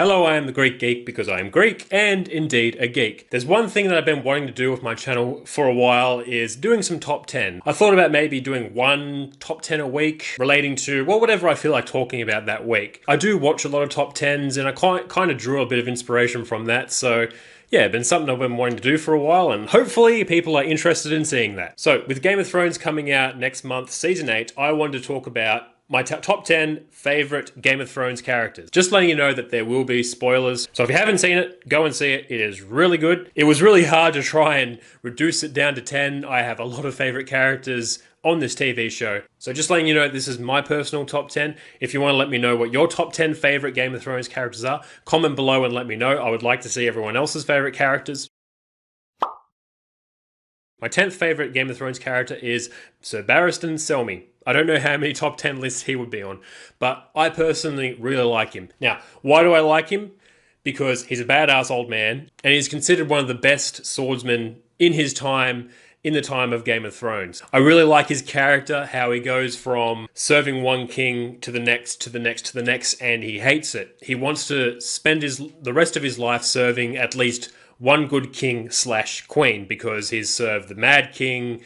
Hello, I am the Greek Geek because I am Greek and indeed a geek. There's one thing that I've been wanting to do with my channel for a while is doing some top 10. I thought about maybe doing one top 10 a week relating to, well, whatever I feel like talking about that week. I do watch a lot of top 10s and I kind of drew a bit of inspiration from that, so yeah, been something I've been wanting to do for a while, and hopefully people are interested in seeing that. So, with Game of Thrones coming out next month, Season 8, I wanted to talk about my top 10 favourite Game of Thrones characters. Just letting you know that there will be spoilers. So if you haven't seen it, go and see it. It is really good. It was really hard to try and reduce it down to 10. I have a lot of favourite characters on this TV show. So just letting you know, this is my personal top 10. If you want to let me know what your top 10 favourite Game of Thrones characters are, comment below and let me know. I would like to see everyone else's favourite characters. My 10th favourite Game of Thrones character is Sir Barristan Selmy. I don't know how many top 10 lists he would be on, but I personally really like him. Now, why do I like him? Because he's a badass old man, and he's considered one of the best swordsmen in his time, in the time of Game of Thrones. I really like his character, how he goes from serving one king to the next, to the next, to the next, and he hates it. He wants to spend the rest of his life serving at least one good king / queen, because he's served the Mad King,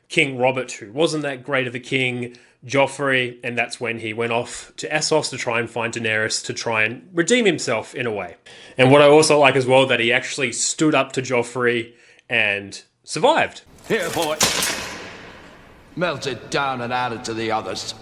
King Robert, who wasn't that great of a king, Joffrey, and that's when he went off to Essos to try and find Daenerys to try and redeem himself in a way. And what I also like as well, that he actually stood up to Joffrey and survived. Here, boy. Melt it down and add it to the others.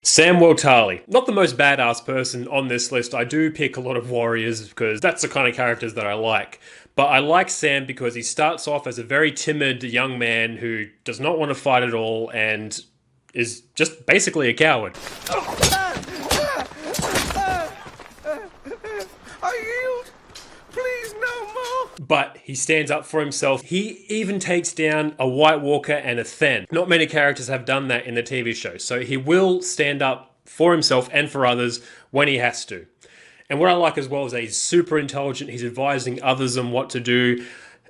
Samwell, not the most badass person on this list. I do pick a lot of warriors because that's the kind of characters that I like. But I like Sam because he starts off as a very timid young man who does not want to fight at all and is just basically a coward. I yield. Please, no more. But he stands up for himself. He even takes down a White Walker and a Thenn. Not many characters have done that in the TV show. So he will stand up for himself and for others when he has to. And what I like as well is that he's super intelligent, he's advising others on what to do,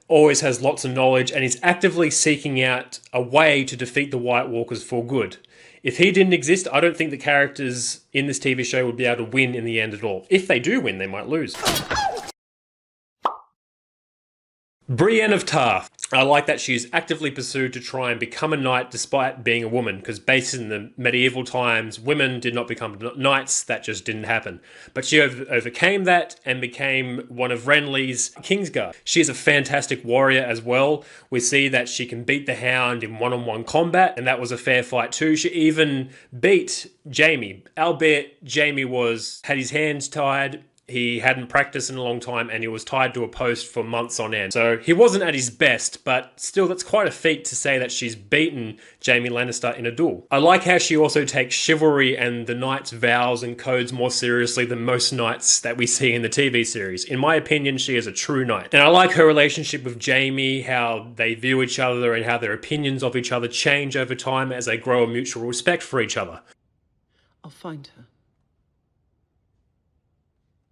always has lots of knowledge, and he's actively seeking out a way to defeat the White Walkers for good. If he didn't exist, I don't think the characters in this TV show would be able to win in the end at all. If they do win, they might lose. Brienne of Tarth. I like that she's actively pursued to try and become a knight despite being a woman, because based in the medieval times, women did not become knights. That just didn't happen. But she overcame that and became one of Renly's Kingsguard. She is a fantastic warrior as well. We see that she can beat the Hound in one-on-one combat, and that was a fair fight too. She even beat Jaime, albeit Jaime had his hands tied. He hadn't practiced in a long time and he was tied to a post for months on end. So he wasn't at his best, but still that's quite a feat to say that she's beaten Jaime Lannister in a duel. I like how she also takes chivalry and the knight's vows and codes more seriously than most knights that we see in the TV series. In my opinion, she is a true knight. And I like her relationship with Jaime, how they view each other and how their opinions of each other change over time as they grow a mutual respect for each other. I'll find her.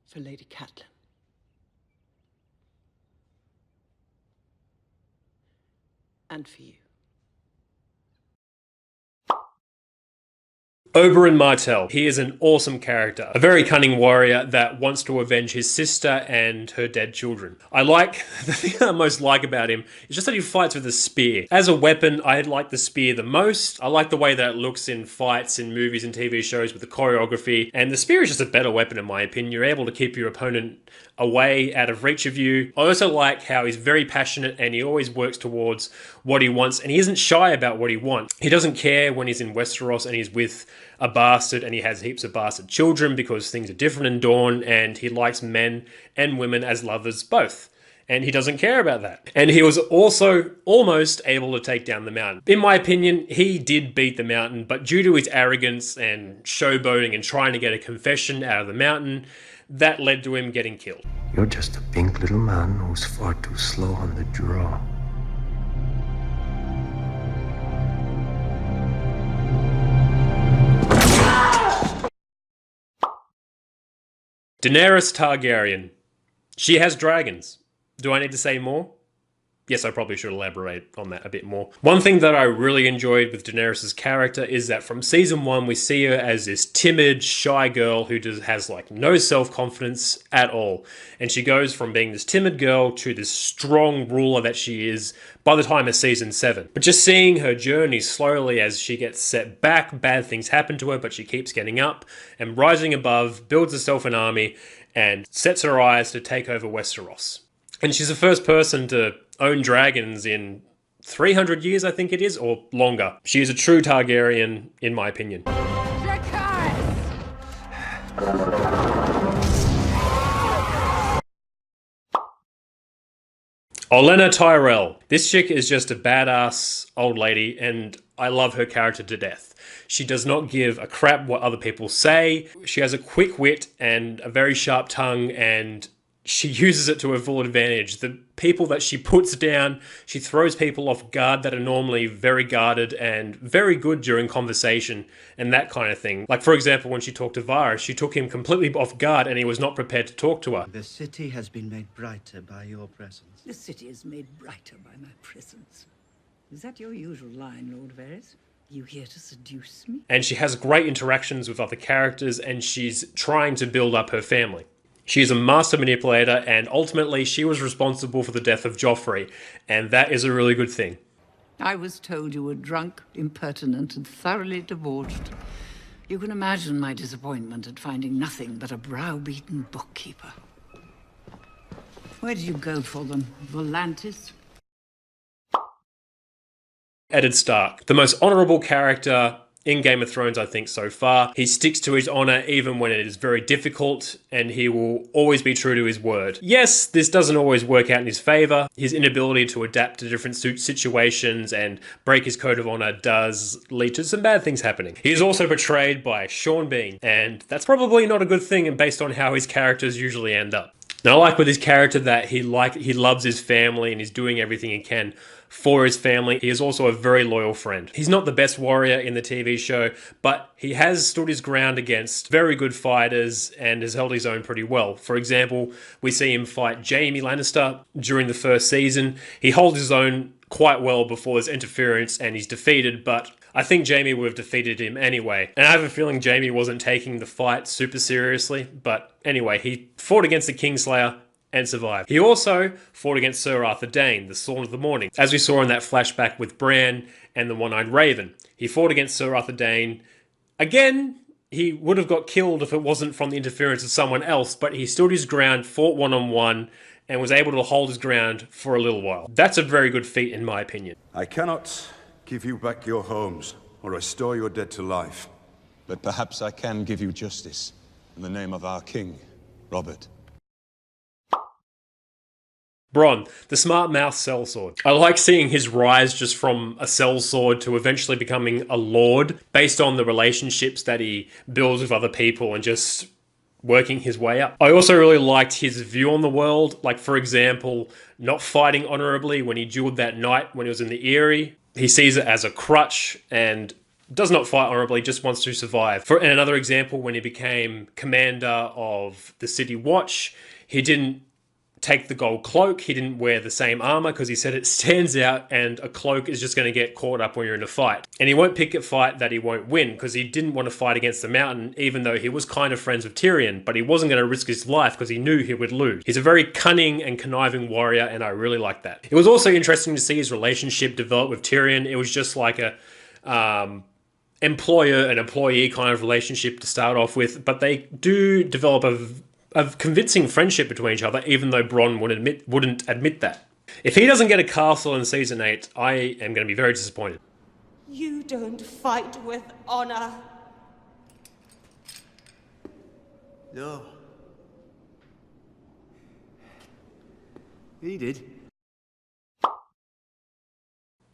For Lady Catelyn. And for you. Oberyn Martel. He is an awesome character, a very cunning warrior that wants to avenge his sister and her dead children. The thing I most like about him is just that he fights with a spear. As a weapon, I like the spear the most. I like the way that it looks in fights, in movies and TV shows with the choreography, and the spear is just a better weapon in my opinion. You're able to keep your opponent away, out of reach of you. I also like how he's very passionate and he always works towards what he wants, and he isn't shy about what he wants. He doesn't care when he's in Westeros and he's with a bastard and he has heaps of bastard children, because things are different in Dawn, and he likes men and women as lovers both. And he doesn't care about that. And he was also almost able to take down the mountain. In my opinion, he did beat the mountain, but due to his arrogance and showboating and trying to get a confession out of the mountain, that led to him getting killed. You're just a pink little man who's far too slow on the draw. Daenerys Targaryen. She has dragons. Do I need to say more? Yes, I probably should elaborate on that a bit more. One thing that I really enjoyed with Daenerys' character is that from season 1, we see her as this timid, shy girl who has like no self-confidence at all. And she goes from being this timid girl to this strong ruler that she is by the time of season 7. But just seeing her journey slowly as she gets set back, bad things happen to her, but she keeps getting up and rising above, builds herself an army, and sets her eyes to take over Westeros. And she's the first person to own dragons in 300 years, I think it is, or longer. She is a true Targaryen, in my opinion. Olenna Tyrell. This chick is just a badass old lady, and I love her character to death. She does not give a crap what other people say. She has a quick wit and a very sharp tongue, and she uses it to her full advantage. The people that she puts down, she throws people off guard that are normally very guarded and very good during conversation and that kind of thing. Like, for example, when she talked to Varys, she took him completely off guard and he was not prepared to talk to her. The city has been made brighter by your presence. The city is made brighter by my presence. Is that your usual line, Lord Varys? You here to seduce me? And she has great interactions with other characters, and she's trying to build up her family. She is a master manipulator, and ultimately she was responsible for the death of Joffrey, and that is a really good thing. I was told you were drunk, impertinent, and thoroughly debauched. You can imagine my disappointment at finding nothing but a browbeaten bookkeeper. Where did you go for them? Volantis? Eddard Stark, the most honourable character in Game of Thrones, I think, so far. He sticks to his honour even when it is very difficult, and he will always be true to his word. Yes, this doesn't always work out in his favour. His inability to adapt to different situations and break his code of honour does lead to some bad things happening. He is also portrayed by Sean Bean, and that's probably not a good thing based on how his characters usually end up. Now, I like with his character that he loves his family and he's doing everything he can for his family. He is also a very loyal friend. He's not the best warrior in the TV show, but he has stood his ground against very good fighters and has held his own pretty well. For example, we see him fight Jaime Lannister during the first season. He holds his own quite well before there's interference and he's defeated, but I think Jaime would have defeated him anyway. And I have a feeling Jaime wasn't taking the fight super seriously, but anyway, he fought against the Kingslayer and survived. He also fought against Sir Arthur Dayne, the Sworn of the Morning, as we saw in that flashback with Bran and the One-Eyed Raven. He fought against Sir Arthur Dayne. Again, he would have got killed if it wasn't from the interference of someone else, but he stood his ground, fought one-on-one, and was able to hold his ground for a little while. That's a very good feat in my opinion. I cannot give you back your homes or restore your dead to life. But perhaps I can give you justice in the name of our king, Robert. Bronn, the smart mouth sellsword. I like seeing his rise just from a sellsword to eventually becoming a lord based on the relationships that he builds with other people and just working his way up. I also really liked his view on the world, like for example, not fighting honorably when he dueled that night when he was in the Eyrie. He sees it as a crutch and does not fight honorably, just wants to survive. And another example, when he became commander of the City Watch, he didn't take the gold cloak, he didn't wear the same armor because he said it stands out and a cloak is just going to get caught up when you're in a fight. And he won't pick a fight that he won't win because he didn't want to fight against the Mountain, even though he was kind of friends with Tyrion, but he wasn't going to risk his life because he knew he would lose. He's a very cunning and conniving warrior, and I really like that. It was also interesting to see his relationship develop with Tyrion. It was just like a employer and employee kind of relationship to start off with, but they do develop a convincing friendship between each other, even though Bronn wouldn't admit that. If he doesn't get a castle in season 8, I am going to be very disappointed. You don't fight with honor. No. He did.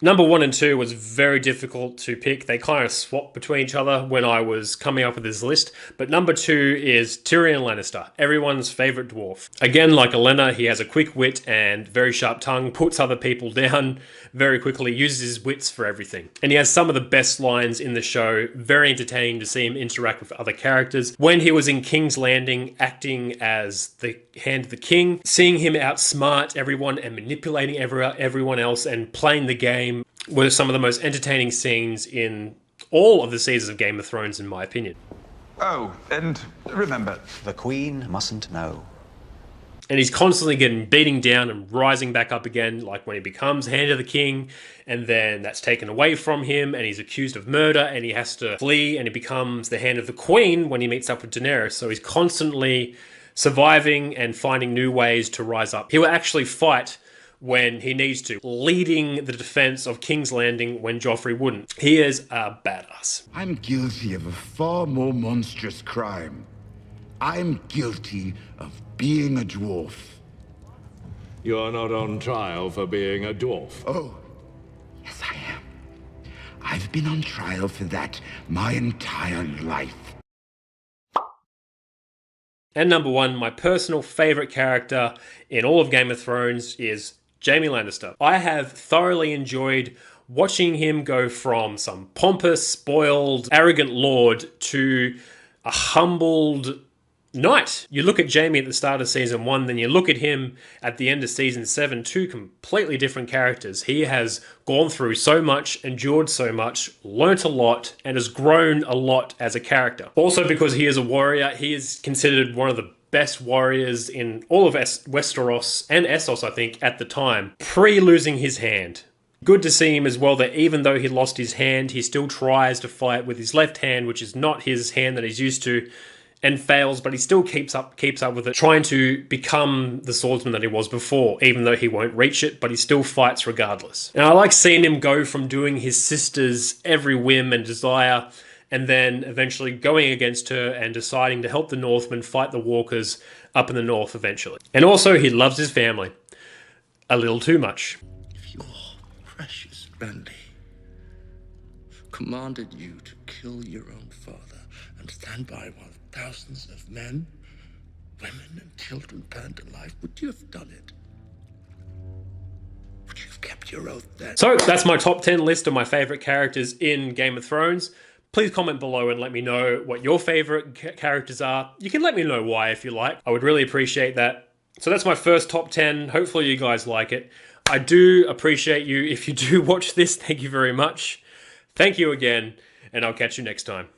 Number 1 and 2 was very difficult to pick. They kind of swapped between each other when I was coming up with this list. But number 2 is Tyrion Lannister, everyone's favourite dwarf. Again, like Olenna, he has a quick wit and very sharp tongue, puts other people down very quickly, uses his wits for everything. And he has some of the best lines in the show, very entertaining to see him interact with other characters. When he was in King's Landing, acting as the Hand of the King, seeing him outsmart everyone and manipulating everyone else and playing the game were some of the most entertaining scenes in all of the seasons of Game of Thrones, in my opinion. Oh, and remember, the Queen mustn't know. And he's constantly getting beaten down and rising back up again, like when he becomes Hand of the King, and then that's taken away from him, and he's accused of murder, and he has to flee, and he becomes the Hand of the Queen when he meets up with Daenerys. So he's constantly surviving and finding new ways to rise up. He will actually fight when he needs to, leading the defense of King's Landing when Joffrey wouldn't. He is a badass. I'm guilty of a far more monstrous crime. I'm guilty of being a dwarf. You're not on trial for being a dwarf. Oh, yes I am. I've been on trial for that my entire life. And number 1, my personal favourite character in all of Game of Thrones is Jaime Lannister. I have thoroughly enjoyed watching him go from some pompous, spoiled, arrogant lord to a humbled knight. You look at Jaime at the start of season 1, then you look at him at the end of season 7, 2 completely different characters. He has gone through so much, endured so much, learnt a lot, and has grown a lot as a character. Also because he is a warrior, he is considered one of the best warriors in all of Westeros and Essos, I think, at the time, pre-losing his hand. Good to see him as well that even though he lost his hand, he still tries to fight with his left hand, which is not his hand that he's used to, and fails, but he still keeps up with it, trying to become the swordsman that he was before, even though he won't reach it, but he still fights regardless. And I like seeing him go from doing his sister's every whim and desire, and then eventually going against her and deciding to help the Northmen fight the Walkers up in the north eventually. And also, he loves his family. A little too much. If your precious Brandy commanded you to kill your own father and stand by while thousands of men, women, and children burned alive, would you have done it? Would you have kept your oath then? So, that's my top 10 list of my favourite characters in Game of Thrones. Please comment below and let me know what your favourite characters are. You can let me know why if you like. I would really appreciate that. So that's my first top 10. Hopefully you guys like it. I do appreciate you if you do watch this. Thank you very much. Thank you again, and I'll catch you next time.